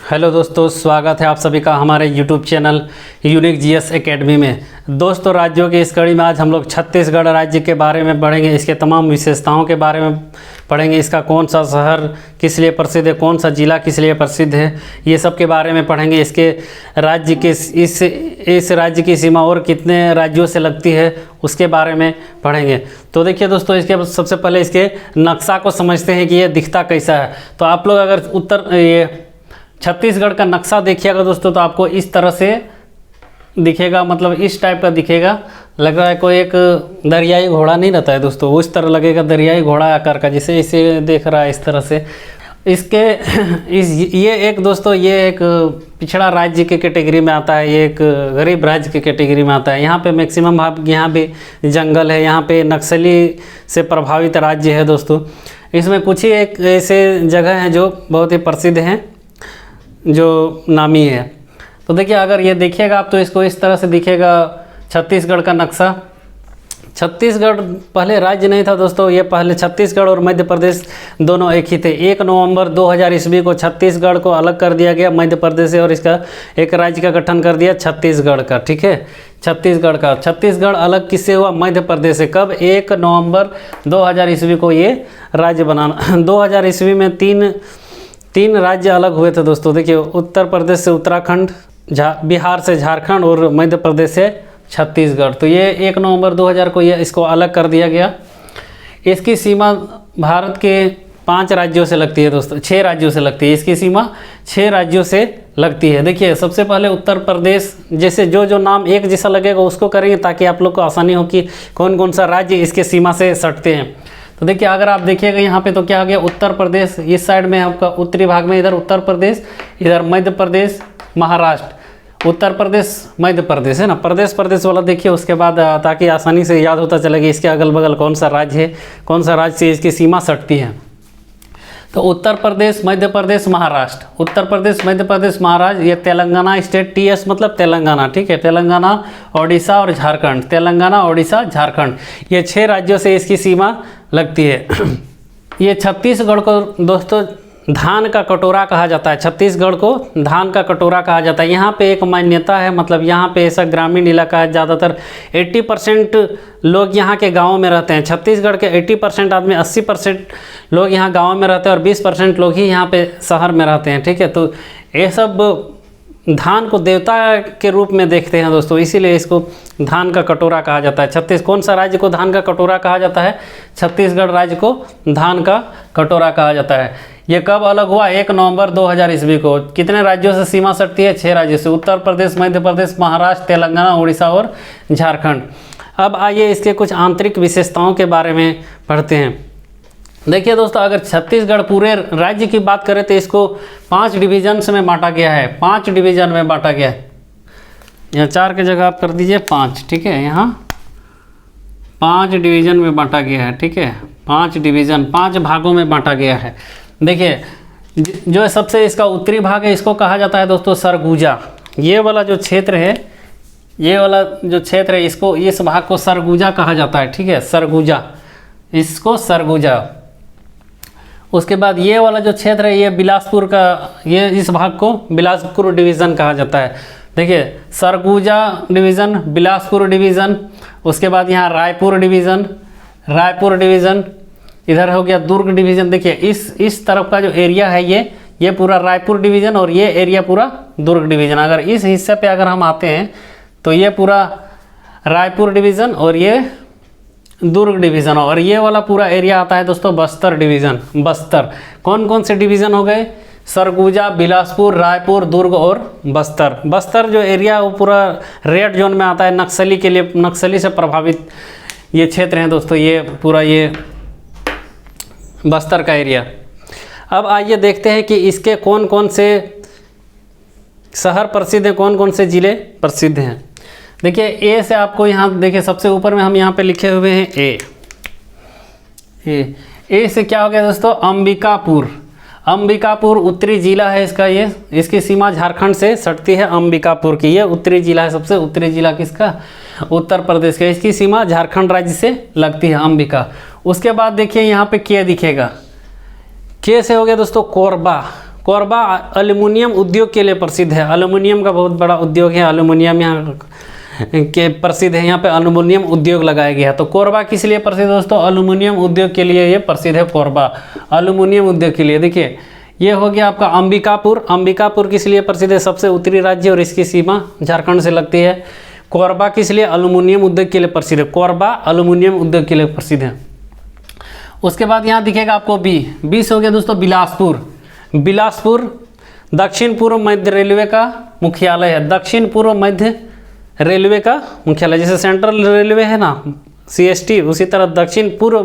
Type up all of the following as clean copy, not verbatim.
Hello दोस्तों, स्वागत है आप सभी का हमारे YouTube channel unique GS academy में। दोस्तों, राज्यों की इस कड़ी में आज हम लोग छत्तीसगढ़ राज्य के बारे में पढ़ेंगे, इसके तमाम विशेषताओं के बारे में पढ़ेंगे। इसका कौन सा शहर किस लिए प्रसिद्ध है, कौन सा ज़िला किस लिए प्रसिद्ध है, ये सब के बारे में पढ़ेंगे। इसके राज्य के इस राज्य की सीमा और कितने राज्यों से लगती है उसके बारे में पढ़ेंगे। तो देखिए दोस्तों, इसके सबसे पहले इसके नक्शा को समझते हैं कि ये दिखता कैसा है। तो आप लोग अगर ये छत्तीसगढ़ का नक्शा देखिएगा दोस्तों, तो आपको इस तरह से दिखेगा, मतलब इस टाइप का दिखेगा। लग रहा है कोई एक दरियाई घोड़ा नहीं रहता है दोस्तों, उस तरह लगेगा, दरियाई घोड़ा आकार का, जिसे इसे देख रहा है इस तरह से। ये एक पिछड़ा राज्य के कैटेगरी में आता है, ये एक गरीब राज्य के कैटेगरी में आता है। यहाँ पे मैक्सिमम भाग यहाँ पे जंगल है, यहाँ पे नक्सली से प्रभावित राज्य है दोस्तों। इसमें कुछ ही एक ऐसे जगह हैं जो बहुत ही प्रसिद्ध हैं, जो नामी है। तो देखिए, अगर ये देखिएगा आप तो इसको इस तरह से दिखेगा छत्तीसगढ़ का नक्शा। छत्तीसगढ़ पहले राज्य नहीं था दोस्तों, ये पहले छत्तीसगढ़ और मध्य प्रदेश दोनों एक ही थे। 1 नवंबर 2000 ईस्वी को छत्तीसगढ़ को अलग कर दिया गया मध्य प्रदेश से, और इसका एक राज्य का गठन कर दिया छत्तीसगढ़ का। ठीक है, छत्तीसगढ़ अलग किससे हुआ? मध्य प्रदेश से। कब? 1 नवंबर 2000 ईस्वी को ये राज्य बनाना। 2000 ईस्वी में तीन राज्य अलग हुए थे दोस्तों। देखिए, उत्तर प्रदेश से उत्तराखंड, बिहार से झारखंड और मध्य प्रदेश से छत्तीसगढ़। तो ये 1 नवंबर 2000 को ये इसको अलग कर दिया गया। इसकी सीमा भारत के 5 राज्यों से लगती है दोस्तों, 6 राज्यों से लगती है। इसकी सीमा 6 राज्यों से लगती है। देखिए, सबसे पहले उत्तर प्रदेश, जैसे जो नाम एक जैसा लगेगा उसको करेंगे ताकि आप लोग को आसानी हो कि कौन कौन सा राज्य इसके सीमा से सटते हैं। तो देखिए, अगर आप देखिएगा यहाँ पे तो क्या आ गया? उत्तर प्रदेश इस साइड में आपका उत्तरी भाग में, इधर उत्तर प्रदेश, इधर मध्य प्रदेश, महाराष्ट्र। उत्तर प्रदेश मध्य प्रदेश है ना, प्रदेश वाला देखिए। उसके बाद ताकि आसानी से याद होता चलेगा इसके अगल बगल कौन सा राज्य है, कौन सा राज्य से इसकी सीमा सटती है। तो उत्तर प्रदेश, मध्य प्रदेश, महाराष्ट्र। उत्तर प्रदेश, मध्य प्रदेश, महाराष्ट्र, ये तेलंगाना स्टेट। TS मतलब तेलंगाना। ठीक है, तेलंगाना, ओडिशा और झारखंड। तेलंगाना, ओडिशा, झारखंड, ये 6 राज्यों से इसकी सीमा लगती है। ये छत्तीसगढ़ को दोस्तों धान का कटोरा कहा जाता है। छत्तीसगढ़ को धान का कटोरा कहा जाता है। यहाँ पे एक मान्यता है, मतलब यहाँ पे ऐसा ग्रामीण इलाका है, ज़्यादातर 80% लोग यहाँ के गाँव में रहते हैं। छत्तीसगढ़ के 80% आदमी, 80% लोग यहाँ गाँव में रहते हैं और 20% लोग ही यहाँ पे शहर में रहते हैं। ठीक है, तो ये सब धान को देवता के रूप में देखते हैं दोस्तों, इसीलिए इसको धान का कटोरा कहा जाता है। कौन सा राज्य को धान का कटोरा कहा जाता है? छत्तीसगढ़ राज्य को धान का कटोरा कहा जाता है। ये कब अलग हुआ? 1 नवंबर 2000 ईस्वी को। कितने राज्यों से सीमा सटती है? 6 राज्यों से, उत्तर प्रदेश, मध्य प्रदेश, महाराष्ट्र, तेलंगाना, उड़ीसा और झारखंड। अब आइए इसके कुछ आंतरिक विशेषताओं के बारे में पढ़ते हैं। देखिए दोस्तों, अगर छत्तीसगढ़ पूरे राज्य की बात करें तो इसको 5 डिवीजन्स में बांटा गया है। 5 डिवीजन में बांटा गया है। यहाँ 4 की जगह आप कर दीजिए 5। ठीक है, यहाँ 5 डिवीजन में बांटा गया है। ठीक है, 5 डिवीजन, 5 भागों में बांटा गया है। देखिए, जो सबसे इसका उत्तरी भाग है इसको कहा जाता है दोस्तों सरगुजा। ये वाला जो क्षेत्र है, ये वाला जो क्षेत्र है, इसको, इस भाग को सरगुजा कहा जाता है। ठीक है, सरगुजा, इसको सरगुजा। उसके बाद ये वाला जो क्षेत्र है, ये बिलासपुर का, ये इस भाग को बिलासपुर डिवीज़न कहा जाता है। देखिए, सरगुजा डिवीज़न, बिलासपुर डिवीज़न, उसके बाद यहाँ रायपुर डिवीज़न, इधर हो गया दुर्ग डिवीज़न। देखिए, इस तरफ का जो एरिया है ये पूरा रायपुर डिवीज़न और ये एरिया पूरा दुर्ग डिवीज़न। अगर इस हिस्से पे अगर हम आते हैं तो ये पूरा रायपुर डिवीज़न और ये दुर्ग डिवीज़न, और ये वाला पूरा एरिया आता है दोस्तों बस्तर डिवीज़न। बस्तर, कौन कौन से डिवीज़न हो गए? सरगुजा, बिलासपुर, रायपुर, दुर्ग और बस्तर। बस्तर जो एरिया वो पूरा रेड जोन में आता है, नक्सली के लिए, नक्सली से प्रभावित ये क्षेत्र हैं दोस्तों, ये पूरा ये बस्तर का एरिया। अब आइए देखते हैं कि इसके कौन कौन से शहर प्रसिद्ध हैं, कौन कौन से ज़िले प्रसिद्ध हैं। देखिए, ए से आपको यहाँ देखिए सबसे ऊपर में हम यहाँ पे लिखे हुए हैं ए से क्या हो गया दोस्तों? अंबिकापुर। अंबिकापुर उत्तरी जिला है इसका। ये इसकी सीमा झारखंड से सटती है अंबिकापुर की। ये उत्तरी जिला है, सबसे उत्तरी जिला किसका? उत्तर प्रदेश का। इसकी सीमा झारखंड राज्य से लगती है अंबिका। उसके बाद देखिए यहाँ पे के दिखेगा, के से हो गया दोस्तों कोरबा। कोरबा एल्युमिनियम उद्योग के लिए प्रसिद्ध है। एल्युमिनियम का बहुत बड़ा उद्योग है, एल्युमिनियम यहाँ के प्रसिद्ध है, यहाँ पे एल्युमिनियम उद्योग लगाया गया है। तो कोरबा किस लिए प्रसिद्ध है दोस्तों? एल्युमिनियम उद्योग के लिए ये प्रसिद्ध है, कोरबा एल्युमिनियम उद्योग के लिए। देखिए ये हो गया आपका अंबिकापुर। अंबिकापुर किस लिए प्रसिद्ध है? सबसे उत्तरी राज्य और इसकी सीमा झारखंड से लगती है। कोरबा किस लिए? एल्युमिनियम उद्योग के लिए प्रसिद्ध है। कोरबा एल्युमिनियम उद्योग के लिए प्रसिद्ध है। उसके बाद यहाँ दिखेगा आपको बी हो गया दोस्तों बिलासपुर। बिलासपुर दक्षिण पूर्व मध्य रेलवे का मुख्यालय है। दक्षिण पूर्व मध्य रेलवे का मुख्यालय, जैसे सेंट्रल रेलवे है ना CST, उसी तरह दक्षिण पूर्व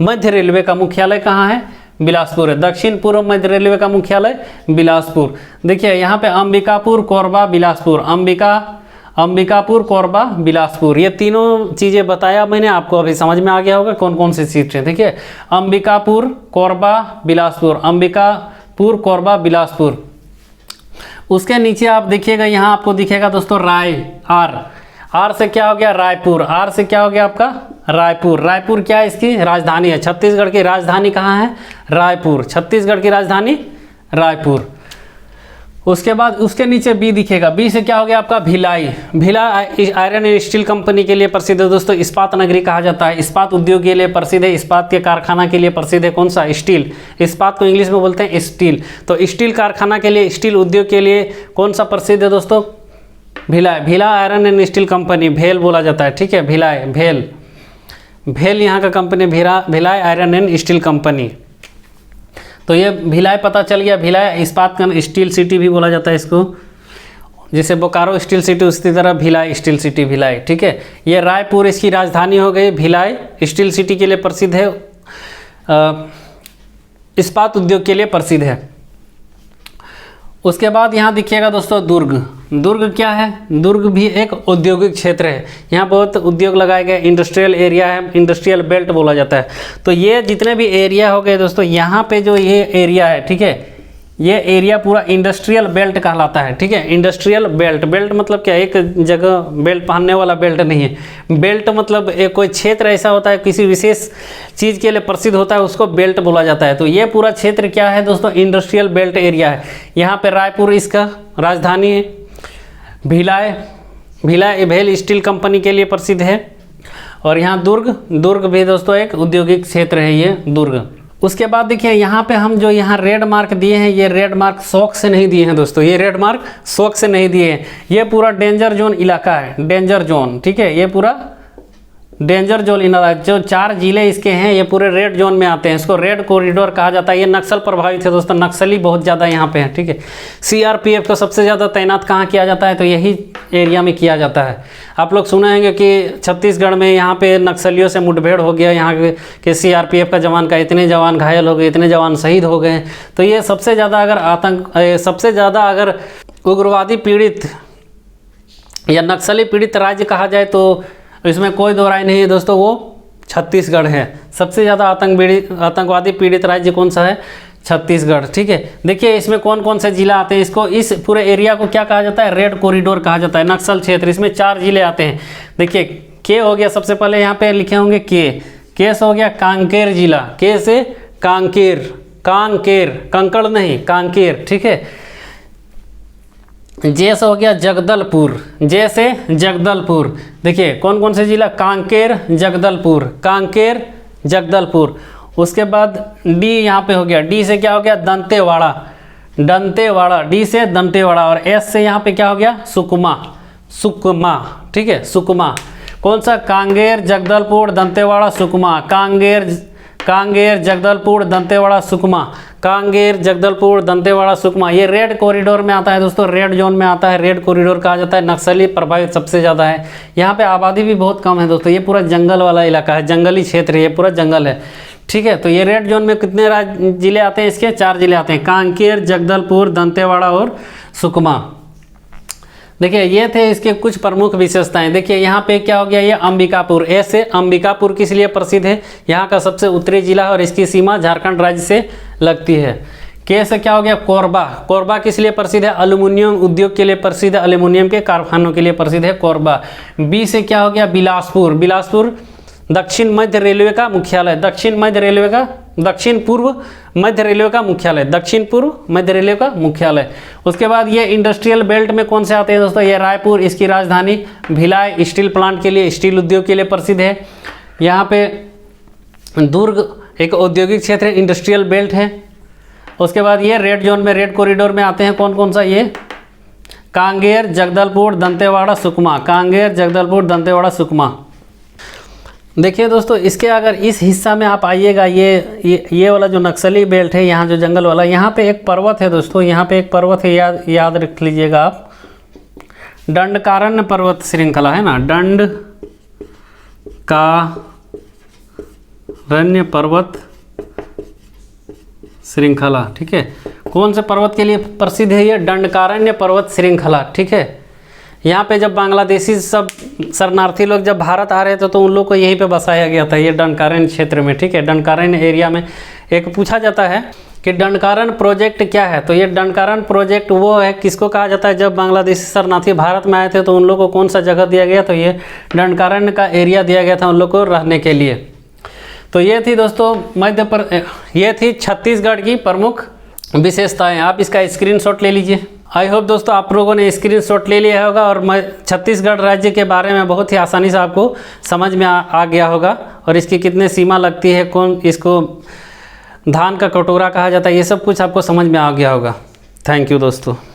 मध्य रेलवे का मुख्यालय कहाँ है? बिलासपुर है। दक्षिण पूर्व मध्य रेलवे का मुख्यालय बिलासपुर। देखिए यहाँ पे अंबिकापुर, कोरबा, बिलासपुर, अंबिकापुर, कोरबा, बिलासपुर, ये तीनों चीज़ें बताया मैंने आपको, अभी समझ में आ गया होगा कौन कौन सी चीज़ है। देखिए अंबिकापुर, कोरबा, बिलासपुर, अंबिकापुर, कोरबा, बिलासपुर। उसके नीचे आप देखिएगा, यहाँ आपको दिखेगा दोस्तों राय, आर से क्या हो गया? रायपुर। आर से क्या हो गया आपका? रायपुर। रायपुर क्या है? इसकी राजधानी है। छत्तीसगढ़ की राजधानी कहाँ है? रायपुर। छत्तीसगढ़ की राजधानी रायपुर। उसके बाद उसके नीचे बी दिखेगा। बी से क्या हो गया आपका? Bhilai. Bhilai iron and steel company के लिए प्रसिद्ध है दोस्तों, इस्पात नगरी कहा जाता है। इस्पात उद्योग के लिए प्रसिद्ध है, इस्पात के कारखाना के लिए प्रसिद्ध है। कौन सा? स्टील। इस्पात को इंग्लिश में बोलते हैं स्टील। तो स्टील कारखाना के लिए, स्टील उद्योग के लिए कौन सा प्रसिद्ध है दोस्तों? Bhilai. Bhilai iron and steel company, भेल बोला जाता है, ठीक है, भिलाई, भेल यहाँ का company, Bhilai iron and steel company. तो ये भिलाई पता चल गया। भिलाई इस्पात का स्टील सिटी भी बोला जाता है इसको, जैसे बोकारो स्टील सिटी उसी तरह भिलाई स्टील सिटी, भिलाई, ठीक है। ये रायपुर इसकी राजधानी हो गई। भिलाई स्टील सिटी के लिए प्रसिद्ध है, इस्पात उद्योग के लिए प्रसिद्ध है। उसके बाद यहाँ दिखिएगा दोस्तों दुर्ग। दुर्ग क्या है? दुर्ग भी एक औद्योगिक क्षेत्र है, यहाँ बहुत उद्योग लगाए गए, इंडस्ट्रियल एरिया है, इंडस्ट्रियल बेल्ट बोला जाता है। तो ये जितने भी एरिया हो गए दोस्तों, यहाँ पे जो ये एरिया है, ठीक है, ये एरिया पूरा इंडस्ट्रियल बेल्ट कहलाता है, ठीक है। इंडस्ट्रियल बेल्ट, बेल्ट मतलब क्या? एक जगह बेल्ट पहनने वाला बेल्ट नहीं है। बेल्ट मतलब एक कोई क्षेत्र ऐसा होता है, किसी विशेष चीज़ के लिए प्रसिद्ध होता है, उसको बेल्ट बोला जाता है। तो ये पूरा क्षेत्र क्या है दोस्तों? इंडस्ट्रियल बेल्ट एरिया है। यहाँ पे रायपुर इसका राजधानी है। भिलाई भेल स्टील कंपनी के लिए प्रसिद्ध है। और यहाँ दुर्ग भी दोस्तों एक औद्योगिक क्षेत्र है ये दुर्ग। उसके बाद देखिए यहाँ पे हम जो यहाँ रेड मार्क दिए हैं, ये रेड मार्क शौक से नहीं दिए हैं दोस्तों, ये रेड मार्क शौक से नहीं दिए हैं। ये पूरा डेंजर जोन इलाका है, डेंजर जोन, ठीक है, ये पूरा डेंजर जोन इलाका। जो 4 जिले इसके हैं ये पूरे रेड जोन में आते हैं, इसको रेड कॉरिडोर कहा जाता है। ये नक्सल प्रभावित है दोस्तों, नक्सली बहुत ज़्यादा यहाँ पे हैं, ठीक है। CRPF को सबसे ज़्यादा तैनात कहाँ किया जाता है? तो यही एरिया में किया जाता है। आप लोग सुने होंगे कि छत्तीसगढ़ में यहाँ पे नक्सलियों से मुठभेड़ हो गया, यहाँ के CRPF का जवान का इतने जवान घायल हो गए, इतने जवान शहीद हो गए। तो ये सबसे ज़्यादा अगर उग्रवादी पीड़ित या नक्सली पीड़ित राज्य कहा जाए तो इसमें कोई दो राय नहीं है दोस्तों, वो छत्तीसगढ़ है। सबसे ज़्यादा आतंकवादी पीड़ित राज्य कौन सा है? छत्तीसगढ़, ठीक है। देखिए इसमें कौन कौन से जिला आते हैं, इसको इस पूरे एरिया को क्या कहा जाता है? रेड कॉरिडोर कहा जाता है, नक्सल क्षेत्र। इसमें 4 जिले आते हैं। देखिए के हो गया, सबसे पहले यहाँ पे लिखे होंगे के से हो गया कांकेर जिला, के से कांकेर, कंकड़ नहीं, कांकेर, ठीक है। जे से हो गया जगदलपुर, जे से जगदलपुर। देखिए कौन कौन से जिला? कांकेर, जगदलपुर। उसके बाद डी यहाँ पे हो गया, डी से क्या हो गया? दंतेवाड़ा, डी से दंतेवाड़ा। और एस से यहाँ पे क्या हो गया? सुकमा, ठीक है, सुकमा। कौन सा? कांगेर, जगदलपुर, दंतेवाड़ा, सुकमा। कांगेर, जगदलपुर, दंतेवाड़ा, सुकमा। कांगेर, जगदलपुर, दंतेवाड़ा, सुकमा। ये रेड कॉरिडोर में आता है दोस्तों, रेड जोन में आता है, रेड कॉरिडोर कहा जाता है। नक्सली प्रभावित सबसे ज़्यादा है। यहाँ पे आबादी भी बहुत कम है दोस्तों, ये पूरा जंगल वाला इलाका है, जंगली क्षेत्र है, ये पूरा जंगल है, ठीक है। तो ये रेड जोन में कितने जिले आते हैं? इसके 4 जिले आते हैं, कांकेर, जगदलपुर, दंतेवाड़ा और सुकमा। देखिए ये थे इसके कुछ प्रमुख विशेषताएं। देखिए यहाँ पे क्या हो गया? ये अंबिकापुर, ऐसे अंबिकापुर किस लिए प्रसिद्ध है? यहाँ का सबसे उत्तरी जिला और इसकी सीमा झारखंड राज्य से लगती है। के से क्या हो गया? कोरबा किस लिए प्रसिद्ध है? एल्युमिनियम उद्योग के लिए प्रसिद्ध है, एल्युमिनियम के कारखानों के लिए प्रसिद्ध है कोरबा। बी से क्या हो गया? बिलासपुर दक्षिण मध्य रेलवे का मुख्यालय, दक्षिण मध्य रेलवे का दक्षिण पूर्व मध्य रेलवे का मुख्यालय, दक्षिण पूर्व मध्य रेलवे का मुख्यालय। उसके बाद ये इंडस्ट्रियल बेल्ट में कौन से आते हैं दोस्तों, ये रायपुर, इसकी राजधानी, भिलाई स्टील प्लांट के लिए, स्टील उद्योग के लिए प्रसिद्ध है। यहाँ पे दुर्ग एक औद्योगिक क्षेत्र है, इंडस्ट्रियल बेल्ट है। उसके बाद ये रेड जोन में, रेड कॉरिडोर में आते हैं कौन कौन सा, ये कांगेर, जगदलपुर, दंतेवाड़ा, सुकमा, कांगेर, जगदलपुर, दंतेवाड़ा, सुकमा। देखिए दोस्तों, इसके अगर इस हिस्सा में आप आइएगा, ये वाला जो नक्सली बेल्ट है, यहाँ जो जंगल वाला, यहाँ पे एक पर्वत है दोस्तों, यहाँ पे एक पर्वत है, याद रख लीजिएगा आप, दंडकारण्य पर्वत श्रृंखला है ना, दंडकारण्य पर्वत श्रृंखला, ठीक है। कौन से पर्वत के लिए प्रसिद्ध है ये, दंडकारण्य पर्वत श्रृंखला, ठीक है। यहाँ पे जब बांग्लादेशी सब शरणार्थी लोग जब भारत आ रहे थे तो उन लोग को यहीं पे बसाया गया था, ये दंडकारण्य क्षेत्र में, ठीक है। दंडकारण्य एरिया में एक पूछा जाता है कि दंडकारण्य प्रोजेक्ट क्या है, तो ये दंडकारण्य प्रोजेक्ट वो है, किसको कहा जाता है, जब बांग्लादेशी शरणार्थी भारत में आए थे तो उन लोग को कौन सा जगह दिया गया, तो ये दंडकारण्य का एरिया दिया गया था उन लोग को रहने के लिए। तो ये थी दोस्तों ये थी छत्तीसगढ़ की प्रमुख विशेषताएं। आप इसका स्क्रीनशॉट ले लीजिए। आई होप दोस्तों आप लोगों ने स्क्रीनशॉट ले लिया होगा और छत्तीसगढ़ राज्य के बारे में बहुत ही आसानी से आपको समझ में आ गया होगा, और इसकी कितने सीमा लगती है, कौन इसको धान का कटोरा कहा जाता है, ये सब कुछ आपको समझ में आ गया होगा। थैंक यू दोस्तों।